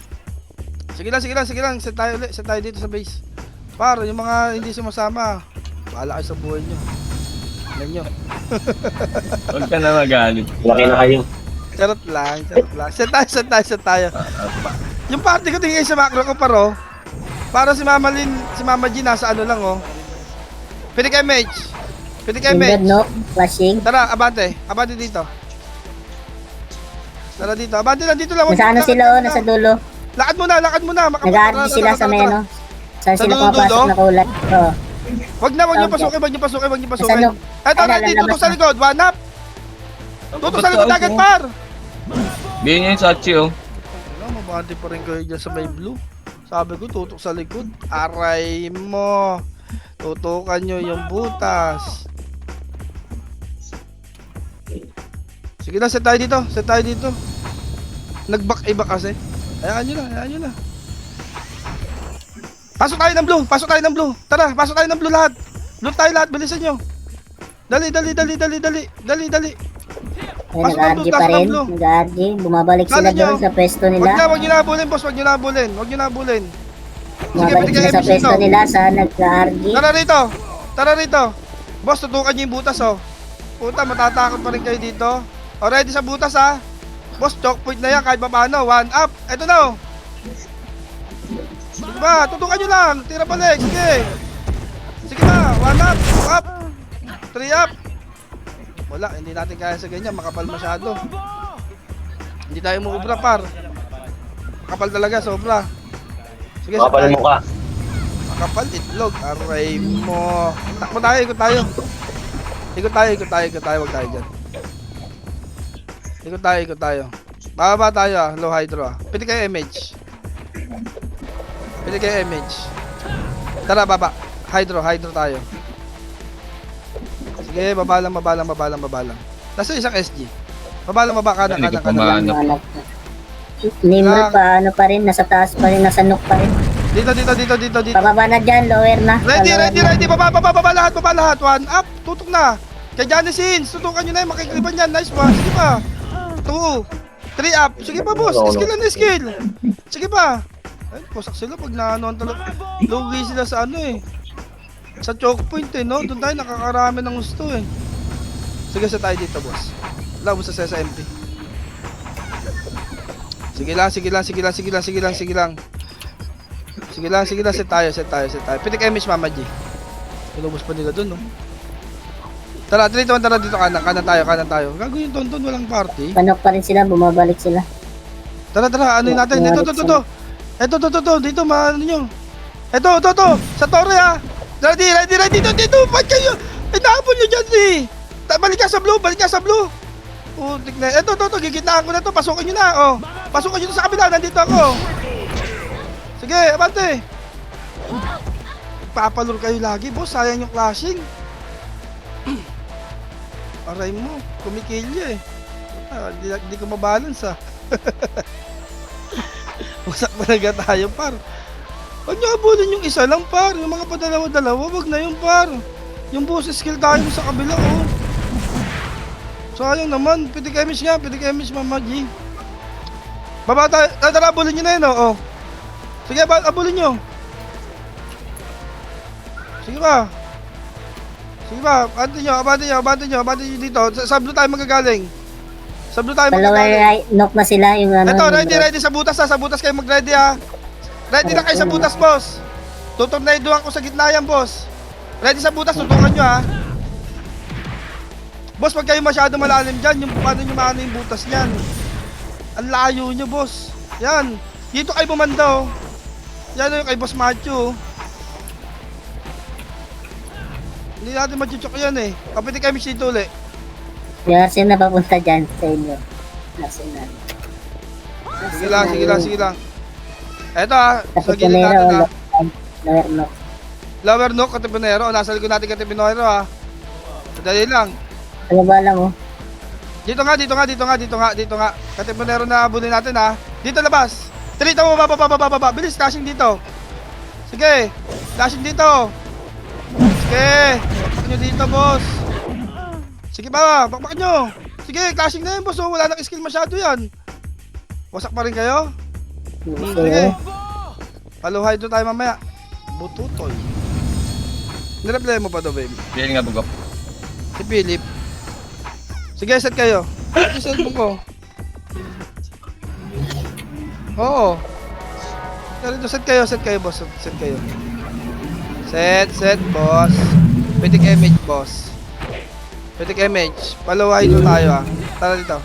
Sige lang, set tayo ulit, set tayo dito sa base. Para, yung mga hindi sumasama, bahala kayo sa buhay nyo. Alam nyo. Huwag ka na magalit. Laki na kayo. Charot lang. Set tayo. Yung party ko tingin sa macro ko paro. Para si Mama Lin, si Mama G nasa ano lang oh. Pwede kayo mage. Nimrod, Nook, flashing. Tara, abante dito. Tara dito, abante lang dito lang. Nasa ano sila oh, nasa dulo. Lakad muna. Nag-RG sila sa may ano. Saan Sa sila dulo, pumapasok dulo? na kulat. Oo. Wag niyo Okay. pasukin. Nasa Nook. Eto na dito, tutok sa likod, 1 up. Tutok sa likod agad par. Bigyan niyo yung Sachi, oh. Wala, mabante pa rin kayo dyan sa may blue. Sabi ko, tutok sa likod. Aray mo. Tutukan nyo yung butas. Sige na, set tayo dito. Nag-back iba kasi. Hayaan nyo na. Pasok tayo ng blue. Tara, pasok tayo ng blue lahat. Blue tayo lahat, bilisan nyo. Dali. Ay, Pasok ng nag-RG blue, pa taas ng rin. blue. Nag-RG. Bumabalik sila Kala nyo. doon sa pwesto Wag nila. nyo nabulin, boss. Wag nyo nabulin. Bumabalik pwede sila kayo sa pwesto dito. nila sa nag-RG. Tara rito. Boss, tutukan nyo yung butas, oh. Puta, matatakot pa rin kayo dito. O, ready sa butas, ha? Boss, choke point na yan kahit pa paano. 1 up. Eto na, oh. Sige ba, tutukan nyo lang. Tira balik, sige. Sige ba, 1 up, 2 up, 3 up. Wala, hindi natin kaya sa ganyan. Makapal masyado. Hindi tayo umuubra, par. Makapal talaga, sobra. Sige, Makapal mo ka. Makapal itlog, aray mo. Takbo tayo, ikot tayo. Wag tayo dyan. Ikot tayo. Bababa tayo ah, low hydro ah. Pwede kayo MH. Tara, baba. Hydro tayo. Sige, baba lang. Nasa isang SG. Baba kanan. Hindi ko pumahanap. Hanap. Nimrod pa, ano pa rin, nasa taas pa rin, nasa Nook pa rin. Dito. Pababa na dyan, lower na. Ready. Baba lahat. 1 up. Tutok na. Kay Janisins, tutukan nyo na yung makikliban yan. Nice pa. Sige pa. 2, 3 up. Sige pa, boss. Skill. Sige pa. Ay, posak sila pag naanoan talaga. Lugi sila sa ano eh. Sa choke point eh, no? Doon tayo nakakarami ng gusto eh. Sige, sa tayo dito, boss. Wala mo sa SMP. Sige lang. Set tayo. Pwede kayo miss Mama G. Pinubos pa nila dun, no? Tara, dito kanan tayo. Gago yung tonton, walang party. Panok pa rin sila, bumabalik sila. Tara, ano natin? Ito. Dito, maano nyo. Ito. Sa torre, ha. Ready. Dito, ba't kayo? Inaapon nyo dyan, eh. Balik ka sa blue. Putik na. Ito, gigitaan ko na to. Pasukin nyo na, oh. Pasukin nyo sa kabila, nandito ako. Sige, abante. Papalur kayo lagi, boss. Sayang yung clashing. Aray mo, kumikilya eh. Hindi ko mabalance ah. Wasak talaga tayo, par. Huwag nyo abulin yung isa lang, par. Yung mga padalawa-dalawa, wag na yung par. Yung boss skill tayo sa kabila, oh. Sayang naman, pwede kayo miss Mama G. Baba tayo, tara, abulin nyo na yun, oh. Sige, abulin nyo. Sige ba, abante nyo dito. Sa blue tayo magagaling. Lower right, Nook na sila, yung ano. Ito, Nimrod. ready sa butas kayo mag-ready ha. Ready na kayo sa butas, boss. Tutornadoan ko sa gitna yan, boss. Ready sa butas, tutukan nyo, ha. Boss, pag kayo masyado malalim dyan, yung paano nyo maano yung butas niyan. Ang layo nyo, boss. Yan. Dito kayo bumanda, oh. Yan yung kay Boss Macho. Hindi natin machuchok yan, eh. Kapiti kami dito ulit. Yung Arsenal na papunta dyan sa inyo. Arsenal. Sige lang, sige lang, sige lang. Eto, ha. Sa Kasi gilid natin, ha. Lower no. Lower Nook, Katipunero. Nasa likod natin Katipunero, ha. Madali lang. Ano ba alam mo? Dito nga, dito nga, dito nga, dito nga, dito nga. Katipunero na abulin natin, ha. Dito labas. Trito mo, baba. Bilis, dashing dito. Sige, dashing dito. Sige, bakbakan nyo dito, boss. Sige pa, bakbakan nyo. Sige, clashing na yun, boss. Oh. Wala nang skill masyado yan. Wasak pa rin kayo? Sige. Paluhay doon tayo mamaya. Bututoy. Nireplay mo pa to, babe. Yan nga bugok. Si Philip. Sige, set kayo. Ito set mo ko. Oo. Dito, set kayo, boss. Set kayo. Set, boss. Pitik image, boss. Pitik image. Paluhay doon tayo, ha. Tara dito.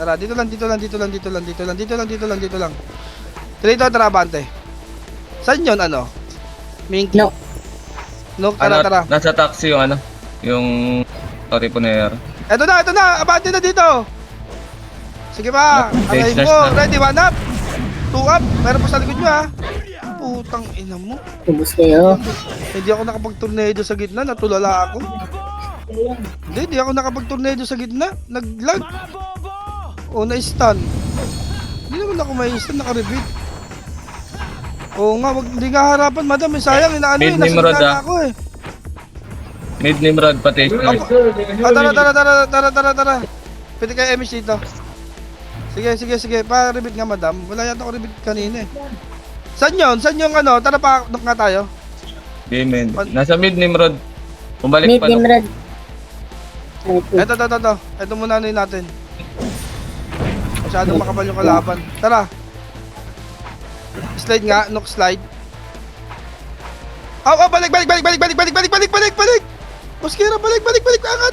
Tara, dito lang. Dito, tara, bante. Saan yun, ano? Minky? No. No, tara, tara. Nasa taxi yung ano, yung Katipunero. Eto na, abante na dito. Sige pa, Okay, alay slash mo. na. Ready, 1 up. 2 up. Meron pa sa likod nyo, ha. Putang ina mo. Tubos kayo. Hindi ako nakapag-tornado sa gitna, natulala ako. Hindi ako nakapag-tornado sa gitna. Nag-lag. O, na-stun. Hindi naman ako may-stun, naka-repeat. Oo nga, hindi nga harapan, madam. Sayang, inaano Mid nasa Nimrod, gitna ah. ako, eh. Mid Nimrod pati. Tara. Pwede kayo MH dito. Sige. Pa-repeat nga, madam. Wala yata ako repeat kanina, eh. Saan yun? Saan yung ano? Tara pa, knock nga tayo. Game end. Nasa mid Nimrod. Bumalik Mid pa no. Nimrod. Ito. Ito muna ano yun natin. Masyadong makapal yung kalaban. Tara. Slide nga, knock slide. Balik. Boskira, balik. Angat.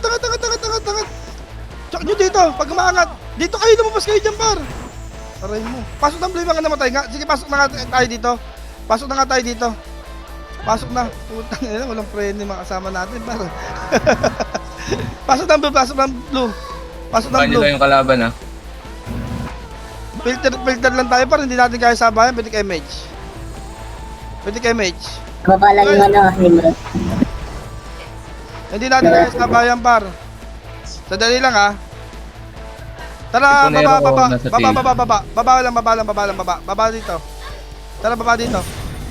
Tsaka nyo dito, pag umaangat. Dito kayo, lumabas kayo dyan, par. Aray mo. Pasok na, blame ka namatay nga. Sige, pasok na nga tayo dito. Pasok na. Putang ina, walang friend yung mga kasama natin, par. Pasok ng blue. Baka nila yung kalaban ah. Filter lang tayo, par. Hindi natin kaya sabayan. Pwede kay mage. Baba lang yung ano, Nimrod. Hindi natin kaya sabayan, par. Sadali lang, ha. Tara, Tipunero baba. nasa team. Baba dito. Tara, baba dito.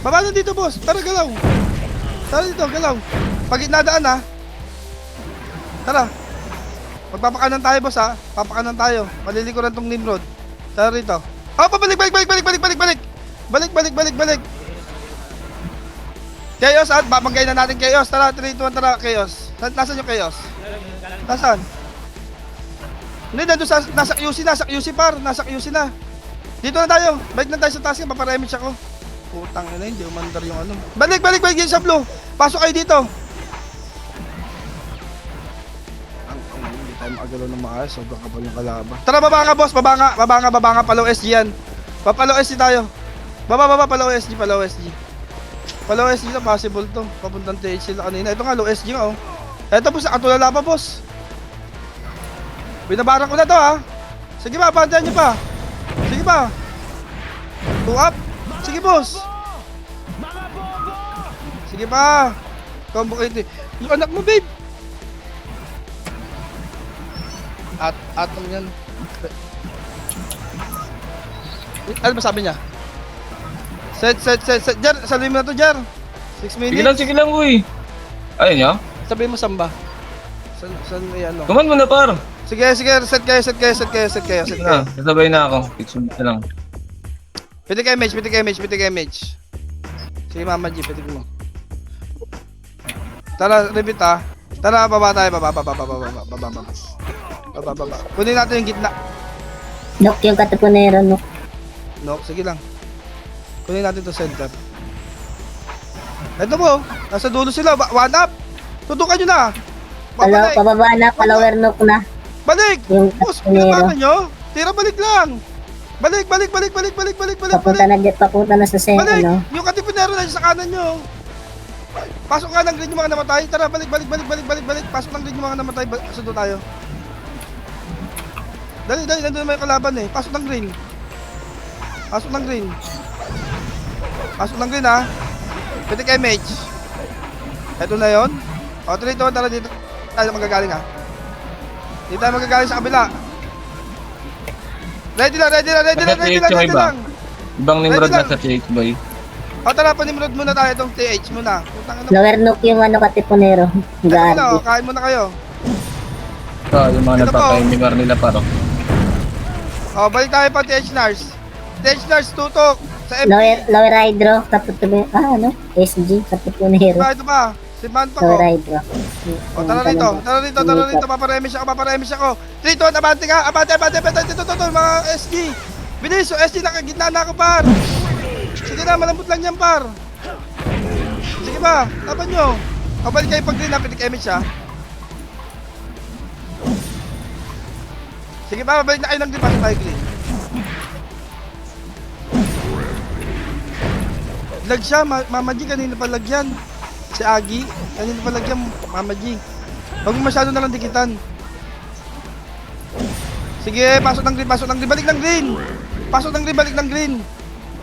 Baba na dito, boss. Tara, galaw. Galaw. Pag nadaan, ha. Tara. Magpapakanan tayo, boss, ha. Papakanan tayo. Malilikuran tong Nimrod. Tara rito. Pabalik. Balik. Chaos, at babangay na natin Chaos. Tara, 3, 2, 1, tara, Chaos. Nasaan yung Chaos? Nasaan? Hindi, nandun nasa QC par. Nasa QC na. Dito na tayo. Balik na tayo sa task. Paparemage ako. Putang ina, hindi umandar yung ano. Balik yung sa blue. Pasok kayo dito. Hindi tayo makagalaw ng maayos. Sobrang kapal yung kalaban. Tara, baba nga, boss. Baba nga. Palaw SG yan. Papalaw SG tayo. Baba, palaw SG. Palaw SG na, possible to. Papuntang TH sila kanina. Ito nga, low SG nga, oh. Ito, boss. Nakatulala pa, boss. Binabaran ko na to, ha. Sige pa, bantayan nyo pa. Sige pa. 2 up. Sige, boss. Sige pa. Combo 80. Yung anak mo, babe. Atong yan. Ano ba sabi niya? Set. Jer, saluhin mo na to, Jer. 6 minutes. Sige lang, uy. Ayun niya. Sabihin mo samba. San may ano? Kuman mo na par. Sige, set kayo. Na, sasabay na ako. Fixing na lang. Pitik image. Sige, Mama G, pitik mo. Tara, repeat, ha. Tara, baba tayo, baba. Kunin natin yung gitna. Nok yung Katipunero, no. Nok, sige lang. Kunin natin to center. Ito mo, nasa dulo sila. One up. Tutukan nyo na. Babalik. Pababa na, palower nook na. Balik! Yung Boss, Pinero. pinabangan nyo? Tira, balik lang! Balik! Papunta na sa Balik! ano. Yung katipinero na sa kanan nyo. Pasok nga ng green yung mga namatay. Tara, balik. Pasok ng green yung mga namatay. Sundo tayo. Dali, nandun naman yung kalaban eh. Pasok ng green. Pasok ng green ha. Pwede kay mage. Ito na yon. O, dito, tara dito. Tayo magagaling ha. Hindi tayo magagaling sa kabila. Ready lang. Ibang Nimrod Ready na lang. sa TH boy. O tara, panimrod muna tayo itong TH muna. Putang ina. Lower nook yung ano katipunero. Ito muna, Gabi. kain muna kayo. Yung mga Ito po. nagpapahimimar nila parok. O, balik tayo pa TH Nars. TH Nars, tutok. Sa FP. Lower hydro, katipunero. Ano? SG, katipunero. Ito pa. Si Manpak Lower ko. hydro. O, tara rito. Paparemish ako. 3, 2, 1, abante ka. Abante. Ito, mga SG. Bilis, so SG nakagitna na ako, par. Sige na, malambot lang yan, par. Sige ba, laban nyo. O, balik kayo pag green na, pinik image ha. Sige ba, balik na kayo ng green, pasok tayo green. Lag siya, Mama G, kanina pa lag yan. Si Agi, kanina pa lag yan, Mama G. Huwag mo masyado nalang dikitan. Sige, pasok ng green, balik ng green. Balik ng green.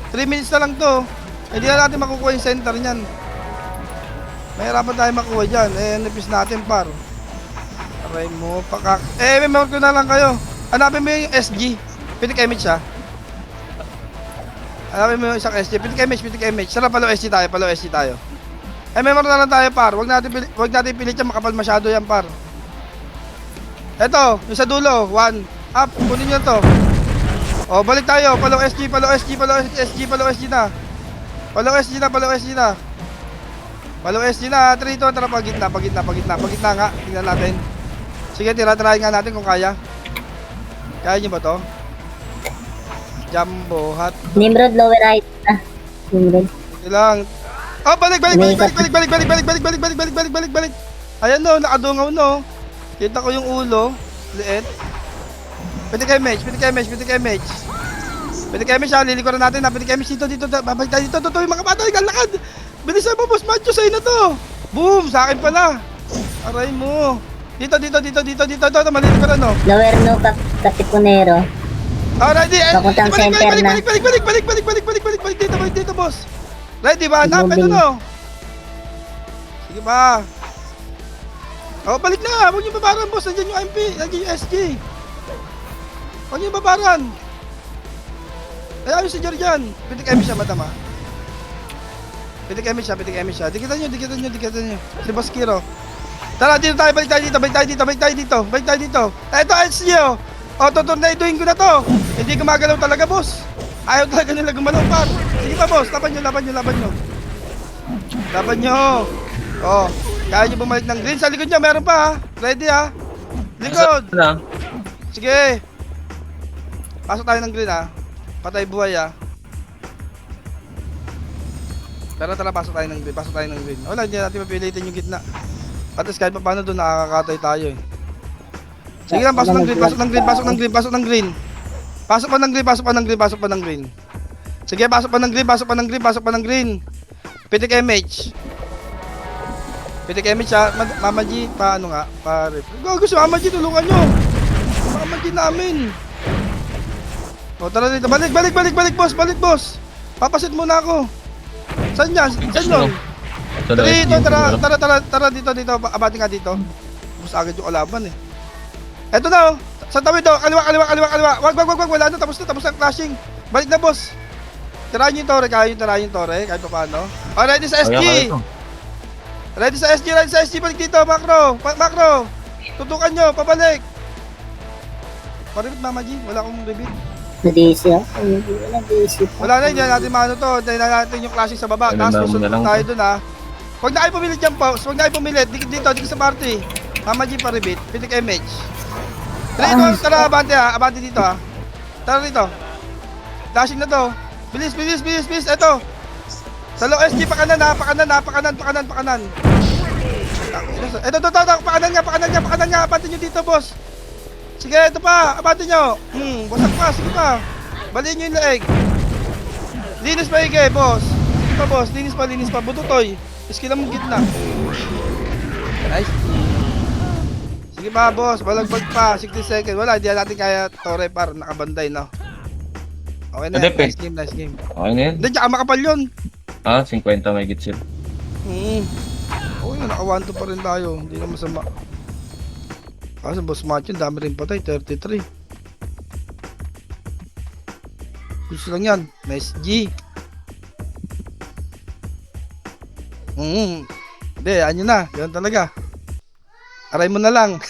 3 minutes na lang to. Hindi na natin makukuha yung center niyan. Mahirapan tayo makuha dyan. Nipis natin, par. Aray mo, pakak. Memor ko na lang kayo. Hanapin mo yung SG. Pitik image ha. Hanapin mo yung isang SG. Pitik image. Sarap, palo SG tayo. Memor na lang tayo, par. Huwag natin pilit yan. Makapal masyado yan, par. Eto, yung sa dulo. 1. Up. Kunin nyo to. O, balik tayo. Palo SG na. Palo SG na. 3 to. Tara, pagitna nga. Tingnan natin. Sige, try nga natin kung kaya. Kaya nyo ba to? Jumbo hot. Nimrod, lower hydro na. Nimrod. Ilang. Oh, balik. Ayan no, nakadungaw no. Kita ko yung ulo. Liit. Pwede kayo match ha, lilikuran natin ha. Pwede kayo match dito. Babalik tayo dito. Totoo yung mga bata, lakad. Bilisan mo, boss Macho, sa'yo na to. Boom, sa akin pala. Aray mo. Dito. Malilikuran no. Lower nook, katipunero. Ready? Papuntang center na. Balik dito, boss. Ready ba? Hanap, ito no. Sige ba? Oh, balik na. Huwag niyo babaran, boss. Nandiyan yung MP. Nandiyan yung SG. Huwag niyo babaran. Ayaw yung si Jordan. Pitik kami siya, madam ha. Pitik kami siya. Dikitan nyo. Si Boss Kiro. Tara, dito tayo. Balik tayo dito. Ito, SG oh. O, tuturnaduhin ko na to. Hindi gumagalaw talaga, boss. Ayaw talaga nila gumalaw, par. Sige pa, boss. Laban nyo. O, kaya nyo bumalik ng green. Sa likod nyo, meron pa ha. Ready ha. Likod. Sige. Pasok tayo ng green ha. Patay buhay ha. Tara, pasok tayo ng green. Wala, hindi natin mapilitin yung gitna. At least kahit pa paano doon nakakatay tayo eh. Sige lang, pasok ng green. Pasok pa ng green. Sige, pasok pa ng green. Pitik MH ha. Mama G, paano nga? Gago si Mama G, tulungan nyo. Mama G namin. O, tara dito. Balik, boss. Papasit muna ako. Saan yan? Tara dito. Abati nga dito. Bus agad yung kalaban eh. Eto na oh. Sa tawid oh. Kaliwa. Wag. Wala na. Tapos na clashing. Balik na, boss. Tirahan nyo yung tore. Kahit pa paano. O, ready sa SG. Balik dito. Macro. Tutukan nyo. Pabalik. Paribit, Mama G. Wala akong ribit. Nadisi oh. Wala na, hindi na natin maano to. Hindi na natin yung clashing sa baba. Tapos susunod tayo dun ha. Huwag na kayo pumilit dyan po. Dito sa party. Mama G paribit. Pitik MH. Tara, abante dito ha. Tara dito. Dashing na to. Bilis, bilis, bilis, bilis. Ito. Sa low SG, pakanan ha. Pakanan. Ito, pakanan nga. Abatin nyo dito, boss. Sige, ito pa. Abatin nyo. Wasak pa, sige pa. Baliin nyo yung leeg. Linis pa hige, boss. Sige pa, boss. Linis pa. Bututoy. Skill mo gitna. Nice. Sige pa, boss. Balagbag pa. 60 seconds. Wala, hindi natin kaya Torre par. Nakabanday, no? Okay na. Hindi, Nice game. Okay na yun. Hindi, tsaka makapal yun. 50 may git sila. Oo yun, naka-1-2 pa rin tayo. Hindi na masama. Kasi boss match yun, dami rin patay. 33. Gusto lang yan. Nice G. Hindi, ano na. Ganun talaga. Aray mo na lang.